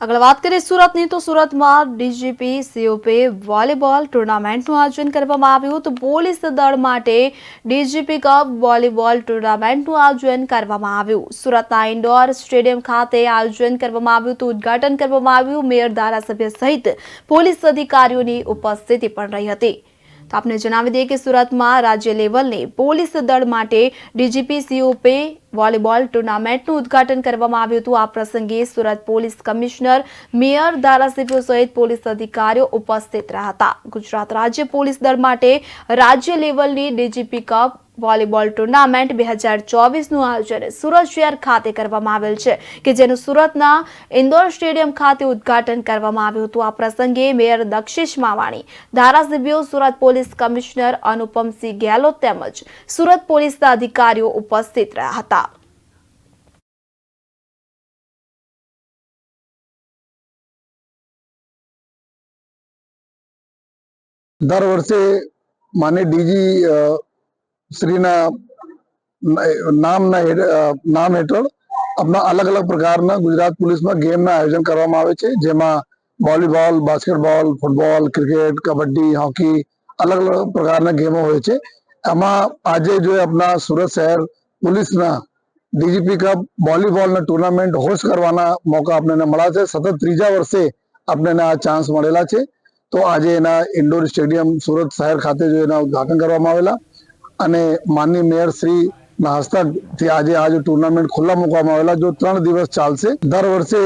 આગળ વાત કરીએ સુરતની તો સુરતમાં ડીજીપી સીઓપી વોલીબોલ ટુર્નામેન્ટનું આયોજન કરવામાં આવ્યું તો પોલીસ દળ માટે ડીજીપી કપ વોલીબોલ ટુર્નામેન્ટનું આયોજન કરવામાં આવ્યું સુરતના ઇન્ડોર સ્ટેડિયમ ખાતે આયોજન કરવામાં આવ્યું તો ઉદ્ઘાટન કરવામાં આવ્યું મેયર ધારાસભ્ય સહિત પોલીસ અધિકારીઓની ઉપસ્થિતિ પણ રહી હતી તો આપને જણાવી દઈએ કે સુરતમાં રાજ્ય લેવલની પોલીસ દળ માટે ડીજીપી સીઓપી વોલીબોલ ટુર્નામેન્ટનું ઉદ્ઘાટન કરવામાં આવ્યું હતું આ પ્રસંગે સુરત પોલીસ કમિશનર મેયર ધારાસભ્યો સહિત પોલીસ અધિકારીઓ ઉપસ્થિત રહ્યા હતા ગુજરાત રાજ્ય પોલીસ દળ માટે રાજ્ય લેવલની ડીજીપી કપ વોલીબોલ ટુર્નામેન્ટ 2024નું આયોજન સુરત શહેર ખાતે કરવામાં આવેલ છે કે જેનું સુરતના ઇન્ડોર સ્ટેડિયમ ખાતે ઉદ્ઘાટન કરવામાં આવ્યું હતું આ પ્રસંગે મેયર દક્ષિશ માવાણી ધારાસભ્યો સુરત પોલીસ કમિશનર અનુપમસિંહ ગેહલોત તેમજ સુરત પોલીસના અધિકારીઓ ઉપસ્થિત રહ્યા હતા દર વર્ષે માન્ય ડીજી શ્રીના નામ હેઠળ આપણા અલગ અલગ પ્રકારના ગુજરાત પોલીસમાં ગેમના આયોજન કરવામાં આવે છે જેમાં volleyball basketball football cricket kabaddi hockey અલગ અલગ પ્રકારના ગેમો હોય છે એમાં આજે જો આપણા સુરત શહેર પોલીસના ડીજીપી કપ વોલીબોલના ટુર્નામેન્ટ હોસ્ટ કરવાના મોકા આપણને મળ્યા છે સતત ત્રીજા વર્ષે આપણને આ ચાન્સ મળેલા છે તો આજે એના ઇન્ડોર સ્ટેડિયમ સુરત શહેર ખાતે જો એના ઉદ્ઘાટન કરવામાં આવેલા અને માનનીય મેયર શ્રી ના હસ્તકથી આજે ટુર્નામેન્ટ ખુલ્લા મૂકવામાં આવેલા જો 3 દિવસ ચાલશે દર વર્ષે